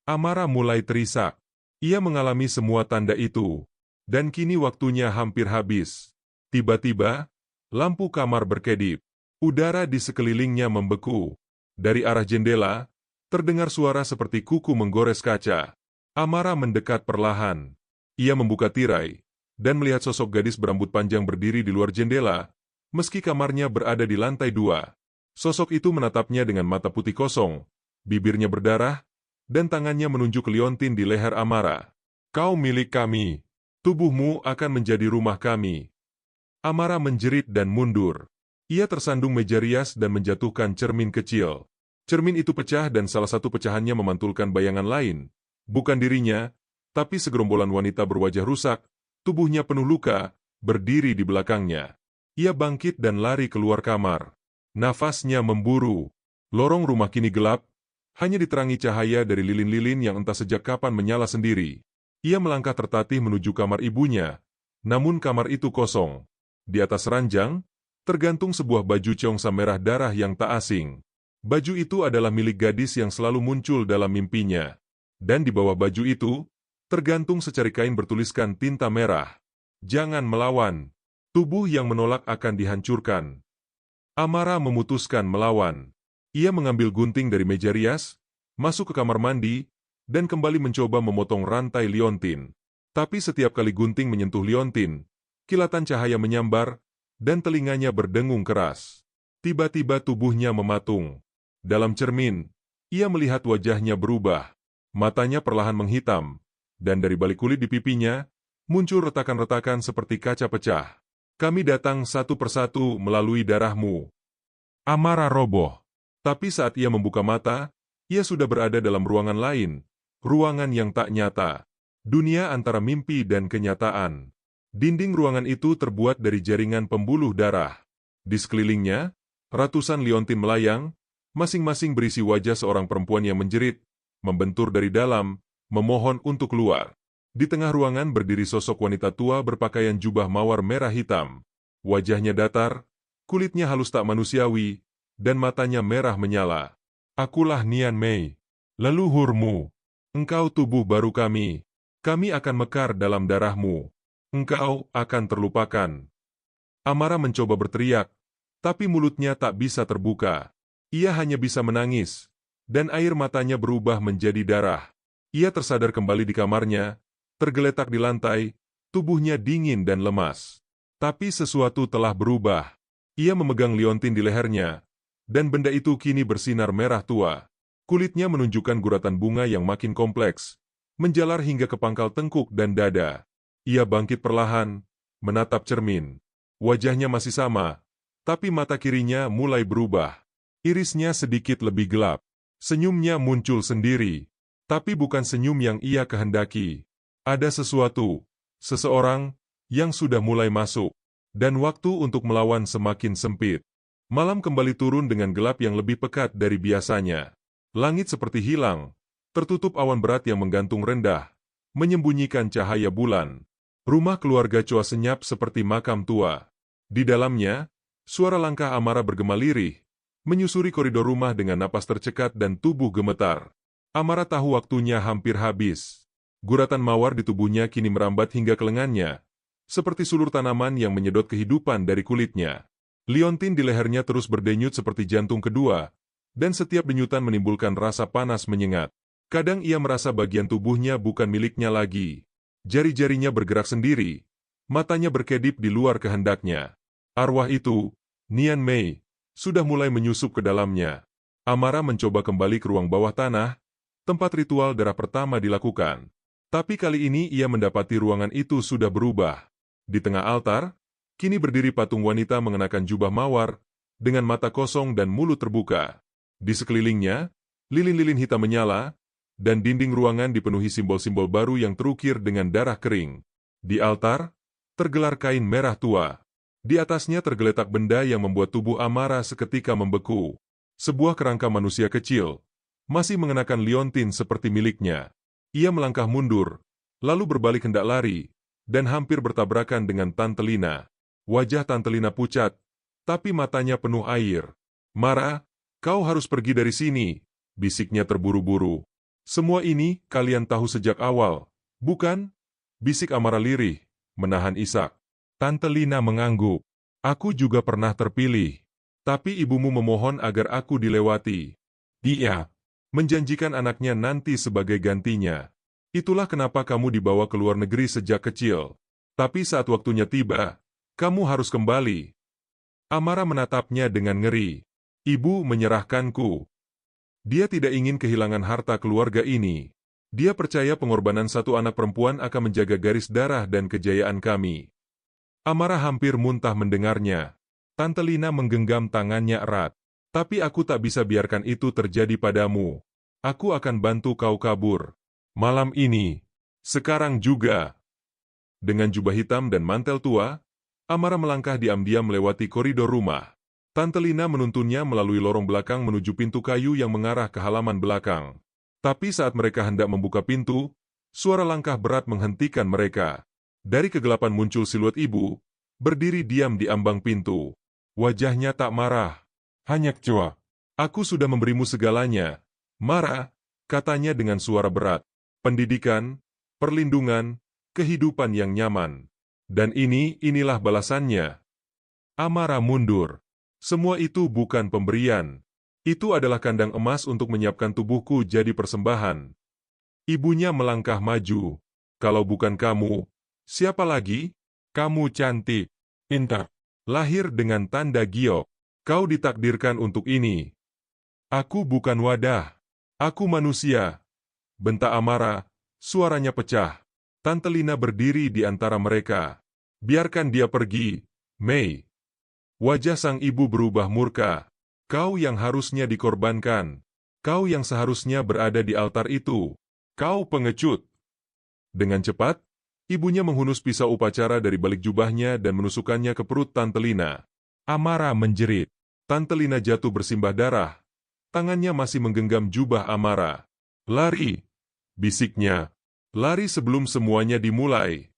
Amara mulai terisak. Ia mengalami semua tanda itu. Dan kini waktunya hampir habis. Tiba-tiba, lampu kamar berkedip. Udara di sekelilingnya membeku. Dari arah jendela, terdengar suara seperti kuku menggores kaca. Amara mendekat perlahan. Ia membuka tirai dan melihat sosok gadis berambut panjang berdiri di luar jendela, meski kamarnya berada di lantai 2. Sosok itu menatapnya dengan mata putih kosong, bibirnya berdarah, dan tangannya menunjuk liontin di leher Amara. Kau milik kami. Tubuhmu akan menjadi rumah kami. Amara menjerit dan mundur. Ia tersandung meja rias dan menjatuhkan cermin kecil. Cermin itu pecah dan salah satu pecahannya memantulkan bayangan lain. Bukan dirinya, tapi segerombolan wanita berwajah rusak, tubuhnya penuh luka, berdiri di belakangnya. Ia bangkit dan lari keluar kamar. Nafasnya memburu. Lorong rumah kini gelap, hanya diterangi cahaya dari lilin-lilin yang entah sejak kapan menyala sendiri. Ia melangkah tertatih menuju kamar ibunya, namun kamar itu kosong. Di atas ranjang, tergantung sebuah baju congsa merah darah yang tak asing. Baju itu adalah milik gadis yang selalu muncul dalam mimpinya. Dan di bawah baju itu, tergantung secari kain bertuliskan tinta merah. Jangan melawan. Tubuh yang menolak akan dihancurkan. Amara memutuskan melawan. Ia mengambil gunting dari meja rias, masuk ke kamar mandi, dan kembali mencoba memotong rantai liontin. Tapi setiap kali gunting menyentuh liontin, kilatan cahaya menyambar, dan telinganya berdengung keras. Tiba-tiba tubuhnya mematung. Dalam cermin, ia melihat wajahnya berubah. Matanya perlahan menghitam, dan dari balik kulit di pipinya, muncul retakan-retakan seperti kaca pecah. Kami datang satu persatu melalui darahmu. Amara roboh. Tapi saat ia membuka mata, ia sudah berada dalam ruangan lain, ruangan yang tak nyata. Dunia antara mimpi dan kenyataan. Dinding ruangan itu terbuat dari jaringan pembuluh darah. Di sekelilingnya, ratusan liontin melayang, masing-masing berisi wajah seorang perempuan yang menjerit, membentur dari dalam, memohon untuk keluar. Di tengah ruangan berdiri sosok wanita tua berpakaian jubah mawar merah hitam. Wajahnya datar, kulitnya halus tak manusiawi, dan matanya merah menyala. Akulah Nian Mei, leluhurmu. Engkau tubuh baru kami. Kami akan mekar dalam darahmu. Engkau akan terlupakan. Amara mencoba berteriak, tapi mulutnya tak bisa terbuka. Ia hanya bisa menangis, dan air matanya berubah menjadi darah. Ia tersadar kembali di kamarnya, tergeletak di lantai, tubuhnya dingin dan lemas. Tapi sesuatu telah berubah. Ia memegang liontin di lehernya, dan benda itu kini bersinar merah tua. Kulitnya menunjukkan guratan bunga yang makin kompleks, menjalar hingga ke pangkal tengkuk dan dada. Ia bangkit perlahan, menatap cermin. Wajahnya masih sama, tapi mata kirinya mulai berubah. Irisnya sedikit lebih gelap. Senyumnya muncul sendiri, tapi bukan senyum yang ia kehendaki. Ada sesuatu, seseorang, yang sudah mulai masuk, dan waktu untuk melawan semakin sempit. Malam kembali turun dengan gelap yang lebih pekat dari biasanya. Langit seperti hilang, tertutup awan berat yang menggantung rendah, menyembunyikan cahaya bulan. Rumah keluarga Chua senyap seperti makam tua. Di dalamnya, suara langkah Amara bergema lirih, menyusuri koridor rumah dengan napas tercekat dan tubuh gemetar. Amara tahu waktunya hampir habis. Guratan mawar di tubuhnya kini merambat hingga ke lengannya, seperti sulur tanaman yang menyedot kehidupan dari kulitnya. Liontin di lehernya terus berdenyut seperti jantung kedua, dan setiap denyutan menimbulkan rasa panas menyengat. Kadang ia merasa bagian tubuhnya bukan miliknya lagi. Jari-jarinya bergerak sendiri, matanya berkedip di luar kehendaknya. Arwah itu, Nian Mei, sudah mulai menyusup ke dalamnya. Amara mencoba kembali ke ruang bawah tanah, tempat ritual darah pertama dilakukan. Tapi kali ini ia mendapati ruangan itu sudah berubah. Di tengah altar, kini berdiri patung wanita mengenakan jubah mawar, dengan mata kosong dan mulut terbuka. Di sekelilingnya, lilin-lilin hitam menyala, dan dinding ruangan dipenuhi simbol-simbol baru yang terukir dengan darah kering. Di altar, tergelar kain merah tua. Di atasnya tergeletak benda yang membuat tubuh Amara seketika membeku. Sebuah kerangka manusia kecil, masih mengenakan liontin seperti miliknya. Ia melangkah mundur, lalu berbalik hendak lari, dan hampir bertabrakan dengan Tante Lina. Wajah Tante Lina pucat, tapi matanya penuh air. "Mara, kau harus pergi dari sini," bisiknya terburu-buru. "Semua ini kalian tahu sejak awal, bukan?" bisik Amara lirih, menahan isak. Tante Lina mengangguk. "Aku juga pernah terpilih, tapi ibumu memohon agar aku dilewati. Dia menjanjikan anaknya nanti sebagai gantinya. Itulah kenapa kamu dibawa ke luar negeri sejak kecil. Tapi saat waktunya tiba, kamu harus kembali." Amara menatapnya dengan ngeri. "Ibu menyerahkanku. Dia tidak ingin kehilangan harta keluarga ini. Dia percaya pengorbanan satu anak perempuan akan menjaga garis darah dan kejayaan kami." Amara hampir muntah mendengarnya. Tante Lina menggenggam tangannya erat. "Tapi aku tak bisa biarkan itu terjadi padamu. Aku akan bantu kau kabur. Malam ini. Sekarang juga." Dengan jubah hitam dan mantel tua, Amara melangkah diam-diam melewati koridor rumah. Tante Lina menuntunnya melalui lorong belakang menuju pintu kayu yang mengarah ke halaman belakang. Tapi saat mereka hendak membuka pintu, suara langkah berat menghentikan mereka. Dari kegelapan muncul siluet ibu, berdiri diam di ambang pintu. Wajahnya tak marah, hanya kecewa. "Aku sudah memberimu segalanya, Mara," katanya dengan suara berat. "Pendidikan, perlindungan, kehidupan yang nyaman. Dan inilah balasannya." Amara mundur. "Semua itu bukan pemberian. Itu adalah kandang emas untuk menyiapkan tubuhku jadi persembahan." Ibunya melangkah maju. "Kalau bukan kamu, siapa lagi? Kamu cantik, pintar, lahir dengan tanda giok. Kau ditakdirkan untuk ini." "Aku bukan wadah. Aku manusia," bentak Amara, suaranya pecah. Tante Lina berdiri di antara mereka. "Biarkan dia pergi, Mei." Wajah sang ibu berubah murka. "Kau yang harusnya dikorbankan. Kau yang seharusnya berada di altar itu. Kau pengecut." Dengan cepat, ibunya menghunus pisau upacara dari balik jubahnya dan menusukkannya ke perut Tante Lina. Amara menjerit. Tante Lina jatuh bersimbah darah. Tangannya masih menggenggam jubah Amara. "Lari!" bisiknya. "Lari sebelum semuanya dimulai."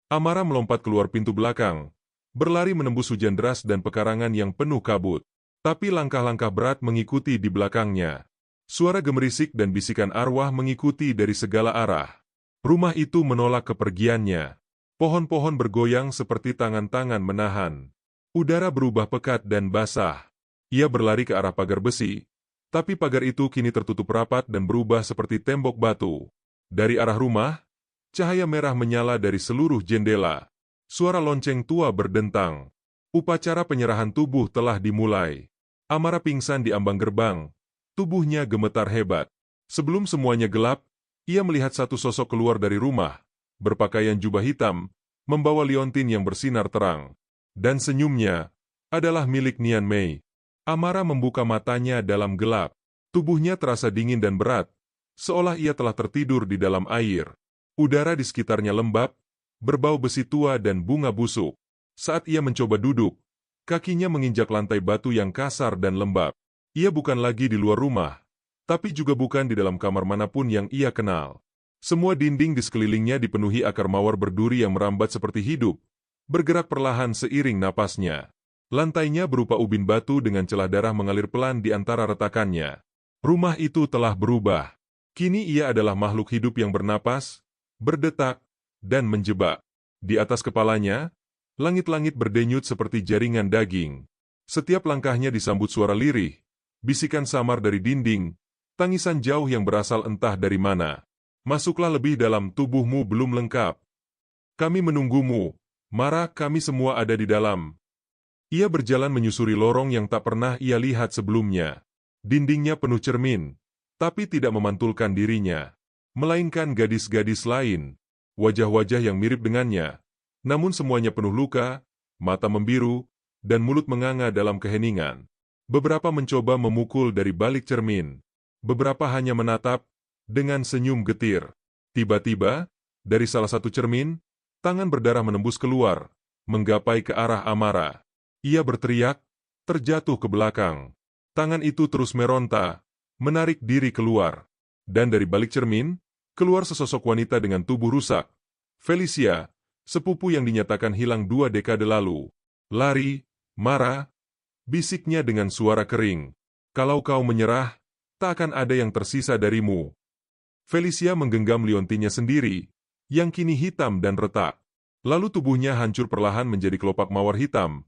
Amara melompat keluar pintu belakang, berlari menembus hujan deras dan pekarangan yang penuh kabut. Tapi langkah-langkah berat mengikuti di belakangnya. Suara gemerisik dan bisikan arwah mengikuti dari segala arah. Rumah itu menolak kepergiannya. Pohon-pohon bergoyang seperti tangan-tangan menahan. Udara berubah pekat dan basah. Ia berlari ke arah pagar besi, tapi pagar itu kini tertutup rapat dan berubah seperti tembok batu. Dari arah rumah, cahaya merah menyala dari seluruh jendela. Suara lonceng tua berdentang. Upacara penyerahan tubuh telah dimulai. Amara pingsan di ambang gerbang, Tubuhnya gemetar hebat. Sebelum semuanya gelap, ia melihat satu sosok keluar dari rumah, berpakaian jubah hitam, membawa liontin yang bersinar terang. Dan senyumnya adalah milik Nian Mei. Amara membuka matanya dalam gelap. Tubuhnya terasa dingin dan berat, seolah ia telah tertidur di dalam air. Udara di sekitarnya lembab, berbau besi tua dan bunga busuk. Saat ia mencoba duduk, kakinya menginjak lantai batu yang kasar dan lembab. Ia bukan lagi di luar rumah, tapi juga bukan di dalam kamar manapun yang ia kenal. Semua dinding di sekelilingnya dipenuhi akar mawar berduri yang merambat seperti hidup, bergerak perlahan seiring napasnya. Lantainya berupa ubin batu dengan celah darah mengalir pelan di antara retakannya. Rumah itu telah berubah. Kini ia adalah makhluk hidup yang bernapas, berdetak, dan menjebak. Di atas kepalanya, langit-langit berdenyut seperti jaringan daging. Setiap langkahnya disambut suara lirih, bisikan samar dari dinding, tangisan jauh yang berasal entah dari mana. Masuklah lebih dalam, tubuhmu belum lengkap. Kami menunggumu, Mara, kami semua ada di dalam. Ia berjalan menyusuri lorong yang tak pernah ia lihat sebelumnya. Dindingnya penuh cermin, tapi tidak memantulkan dirinya, melainkan gadis-gadis lain, wajah-wajah yang mirip dengannya, namun semuanya penuh luka, mata membiru, dan mulut menganga dalam keheningan. Beberapa mencoba memukul dari balik cermin. Beberapa hanya menatap, dengan senyum getir. Tiba-tiba, dari salah satu cermin, tangan berdarah menembus keluar, menggapai ke arah Amara. Ia berteriak, terjatuh ke belakang. Tangan itu terus meronta, menarik diri keluar. Dan dari balik cermin, keluar sesosok wanita dengan tubuh rusak. Felicia, sepupu yang dinyatakan hilang 2 dekade lalu. Lari, Mara, bisiknya dengan suara kering. Kalau kau menyerah, tak akan ada yang tersisa darimu. Felicia menggenggam liontinnya sendiri, yang kini hitam dan retak. Lalu tubuhnya hancur perlahan menjadi kelopak mawar hitam.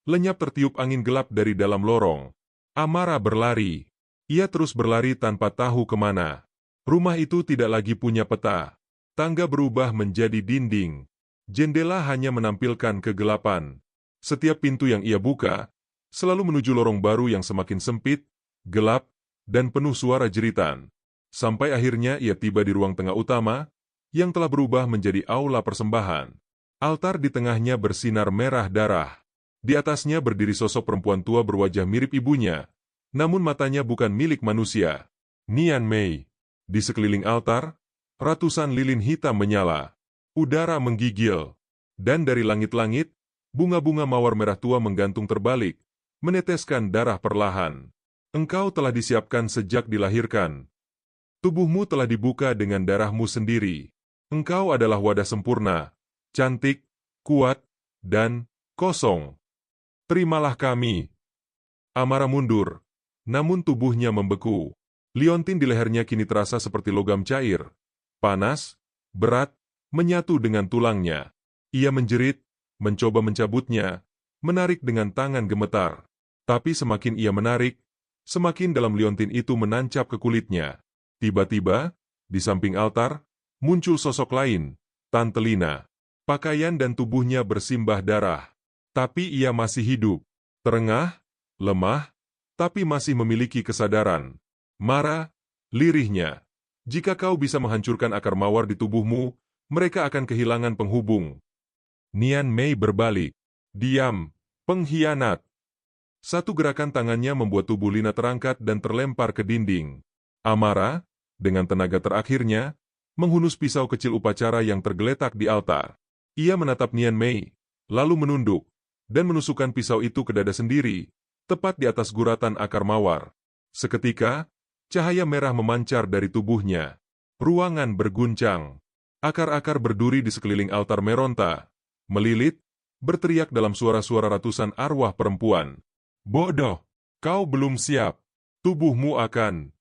Lenyap tertiup angin gelap dari dalam lorong. Amara berlari. Ia terus berlari tanpa tahu kemana. Rumah itu tidak lagi punya peta. Tangga berubah menjadi dinding. Jendela hanya menampilkan kegelapan. Setiap pintu yang ia buka, selalu menuju lorong baru yang semakin sempit, gelap, dan penuh suara jeritan. Sampai akhirnya ia tiba di ruang tengah utama, yang telah berubah menjadi aula persembahan. Altar di tengahnya bersinar merah darah. Di atasnya berdiri sosok perempuan tua berwajah mirip ibunya, namun matanya bukan milik manusia. Nian Mei. Di sekeliling altar, ratusan lilin hitam menyala. Udara menggigil. Dan dari langit-langit, bunga-bunga mawar merah tua menggantung terbalik, meneteskan darah perlahan. Engkau telah disiapkan sejak dilahirkan. Tubuhmu telah dibuka dengan darahmu sendiri. Engkau adalah wadah sempurna, cantik, kuat, dan kosong. Terimalah kami. Amara mundur, namun tubuhnya membeku. Liontin di lehernya kini terasa seperti logam cair, panas, berat, menyatu dengan tulangnya. Ia menjerit, mencoba mencabutnya, menarik dengan tangan gemetar. Tapi semakin ia menarik, semakin dalam liontin itu menancap ke kulitnya. Tiba-tiba, di samping altar, muncul sosok lain, Tante Lina. Pakaian dan tubuhnya bersimbah darah. Tapi ia masih hidup. Terengah, lemah, tapi masih memiliki kesadaran. Mara, lirihnya. Jika kau bisa menghancurkan akar mawar di tubuhmu, mereka akan kehilangan penghubung. Nian Mei berbalik. Diam, pengkhianat. Satu gerakan tangannya membuat tubuh Lina terangkat dan terlempar ke dinding. Amara, dengan tenaga terakhirnya, menghunus pisau kecil upacara yang tergeletak di altar. Ia menatap Nian Mei, lalu menunduk, dan menusukkan pisau itu ke dada sendiri, tepat di atas guratan akar mawar. Seketika, cahaya merah memancar dari tubuhnya. Ruangan berguncang. Akar-akar berduri di sekeliling altar meronta, melilit, berteriak dalam suara-suara ratusan arwah perempuan. Bodoh, kau belum siap. Tubuhmu akan...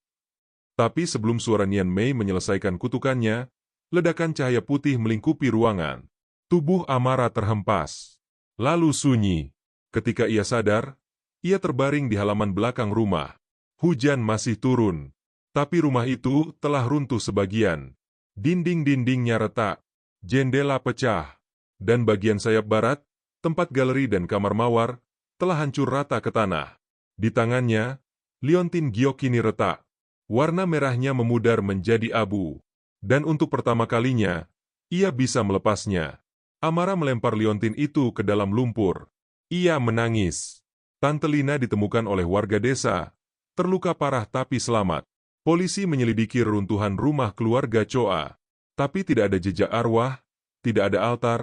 Tapi sebelum suara Nian Mei menyelesaikan kutukannya, ledakan cahaya putih melingkupi ruangan. Tubuh Amara terhempas. Lalu sunyi. Ketika ia sadar, ia terbaring di halaman belakang rumah. Hujan masih turun, tapi rumah itu telah runtuh sebagian. Dinding-dindingnya retak, jendela pecah, dan bagian sayap barat, tempat galeri dan kamar mawar, telah hancur rata ke tanah. Di tangannya, Liontin Giok kini retak. Warna merahnya memudar menjadi abu. Dan untuk pertama kalinya, ia bisa melepasnya. Amara melempar liontin itu ke dalam lumpur. Ia menangis. Tante Lina ditemukan oleh warga desa, terluka parah tapi selamat. Polisi menyelidiki reruntuhan rumah keluarga Choa. Tapi tidak ada jejak arwah, tidak ada altar,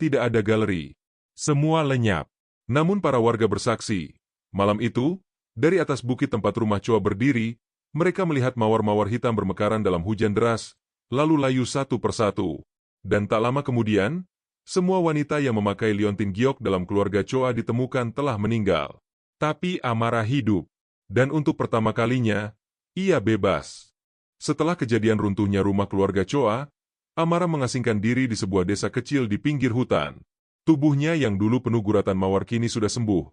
tidak ada galeri. Semua lenyap. Namun para warga bersaksi, malam itu, dari atas bukit tempat rumah Choa berdiri, mereka melihat mawar-mawar hitam bermekaran dalam hujan deras, lalu layu satu persatu. Dan tak lama kemudian, semua wanita yang memakai liontin giok dalam keluarga Choa ditemukan telah meninggal. Tapi Amara hidup. Dan untuk pertama kalinya, ia bebas. Setelah kejadian runtuhnya rumah keluarga Choa, Amara mengasingkan diri di sebuah desa kecil di pinggir hutan. Tubuhnya yang dulu penuh guratan mawar kini sudah sembuh.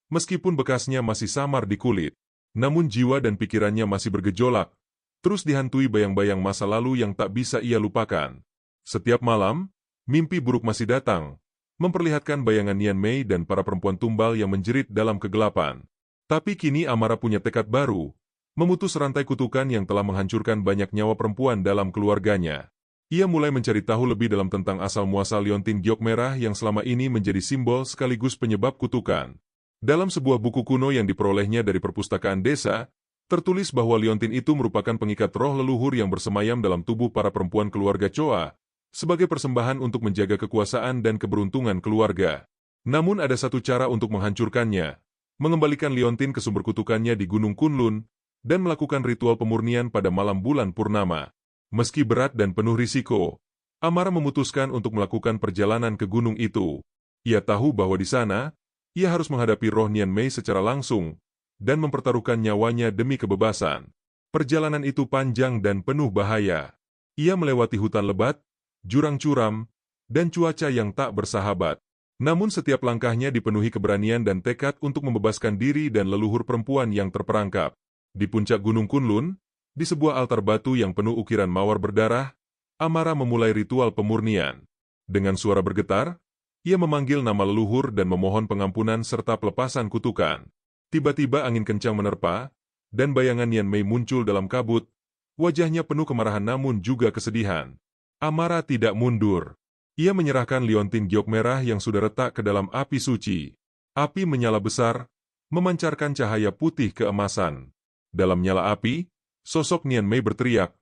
Meskipun bekasnya masih samar di kulit, namun jiwa dan pikirannya masih bergejolak, terus dihantui bayang-bayang masa lalu yang tak bisa ia lupakan. Setiap malam, mimpi buruk masih datang, memperlihatkan bayangan Nian Mei dan para perempuan tumbal yang menjerit dalam kegelapan. Tapi kini Amara punya tekad baru, memutus rantai kutukan yang telah menghancurkan banyak nyawa perempuan dalam keluarganya. Ia mulai mencari tahu lebih dalam tentang asal-muasal liontin giok merah yang selama ini menjadi simbol sekaligus penyebab kutukan. Dalam sebuah buku kuno yang diperolehnya dari perpustakaan desa, tertulis bahwa liontin itu merupakan pengikat roh leluhur yang bersemayam dalam tubuh para perempuan keluarga Choa, sebagai persembahan untuk menjaga kekuasaan dan keberuntungan keluarga. Namun ada satu cara untuk menghancurkannya, mengembalikan liontin ke sumber kutukannya di Gunung Kunlun, dan melakukan ritual pemurnian pada malam bulan purnama. Meski berat dan penuh risiko, Amara memutuskan untuk melakukan perjalanan ke gunung itu. Ia tahu bahwa di sana, ia harus menghadapi roh Nian Mei secara langsung, dan mempertaruhkan nyawanya demi kebebasan. Perjalanan itu panjang dan penuh bahaya. Ia melewati hutan lebat, jurang curam, dan cuaca yang tak bersahabat. Namun setiap langkahnya dipenuhi keberanian dan tekad untuk membebaskan diri dan leluhur perempuan yang terperangkap. Di puncak Gunung Kunlun, di sebuah altar batu yang penuh ukiran mawar berdarah, Amara memulai ritual pemurnian. Dengan suara bergetar, ia memanggil nama leluhur dan memohon pengampunan serta pelepasan kutukan. Tiba-tiba angin kencang menerpa, dan bayangan Nian Mei muncul dalam kabut, wajahnya penuh kemarahan namun juga kesedihan. Amara tidak mundur. Ia menyerahkan liontin giok merah yang sudah retak ke dalam api suci. Api menyala besar, memancarkan cahaya putih keemasan. Dalam nyala api, sosok Nian Mei berteriak.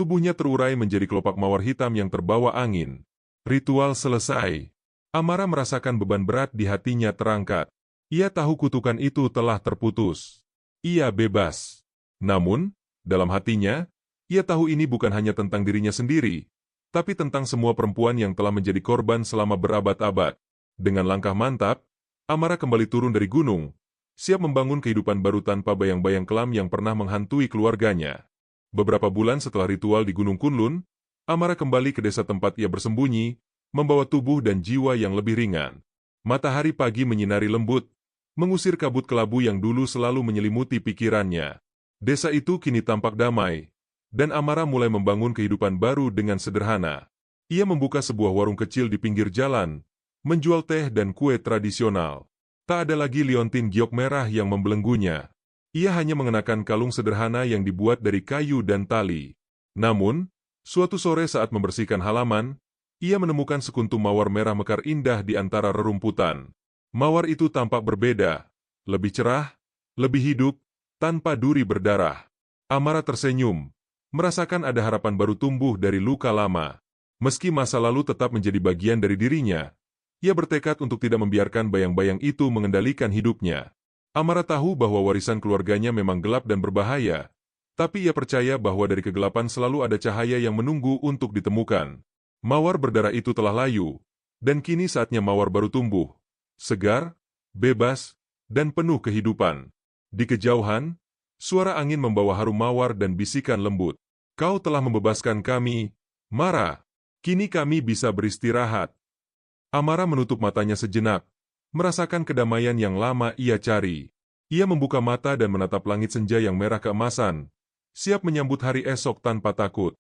Tubuhnya terurai menjadi kelopak mawar hitam yang terbawa angin. Ritual selesai. Amara merasakan beban berat di hatinya terangkat. Ia tahu kutukan itu telah terputus. Ia bebas. Namun, dalam hatinya, ia tahu ini bukan hanya tentang dirinya sendiri, tapi tentang semua perempuan yang telah menjadi korban selama berabad-abad. Dengan langkah mantap, Amara kembali turun dari gunung, siap membangun kehidupan baru tanpa bayang-bayang kelam yang pernah menghantui keluarganya. Beberapa bulan setelah ritual di Gunung Kunlun, Amara kembali ke desa tempat ia bersembunyi, membawa tubuh dan jiwa yang lebih ringan. Matahari pagi menyinari lembut, mengusir kabut kelabu yang dulu selalu menyelimuti pikirannya. Desa itu kini tampak damai, dan Amara mulai membangun kehidupan baru dengan sederhana. Ia membuka sebuah warung kecil di pinggir jalan, menjual teh dan kue tradisional. Tak ada lagi liontin giok merah yang membelenggunya. Ia hanya mengenakan kalung sederhana yang dibuat dari kayu dan tali. Namun, suatu sore saat membersihkan halaman, ia menemukan sekuntum mawar merah mekar indah di antara rerumputan. Mawar itu tampak berbeda, lebih cerah, lebih hidup, tanpa duri berdarah. Amara tersenyum, merasakan ada harapan baru tumbuh dari luka lama. Meski masa lalu tetap menjadi bagian dari dirinya, ia bertekad untuk tidak membiarkan bayang-bayang itu mengendalikan hidupnya. Amara tahu bahwa warisan keluarganya memang gelap dan berbahaya, tapi ia percaya bahwa dari kegelapan selalu ada cahaya yang menunggu untuk ditemukan. Mawar berdarah itu telah layu, dan kini saatnya mawar baru tumbuh. Segar, bebas, dan penuh kehidupan. Di kejauhan, suara angin membawa harum mawar dan bisikan lembut. Kau telah membebaskan kami, Mara. Kini kami bisa beristirahat. Amara menutup matanya sejenak, merasakan kedamaian yang lama ia cari. Ia membuka mata dan menatap langit senja yang merah keemasan, siap menyambut hari esok tanpa takut.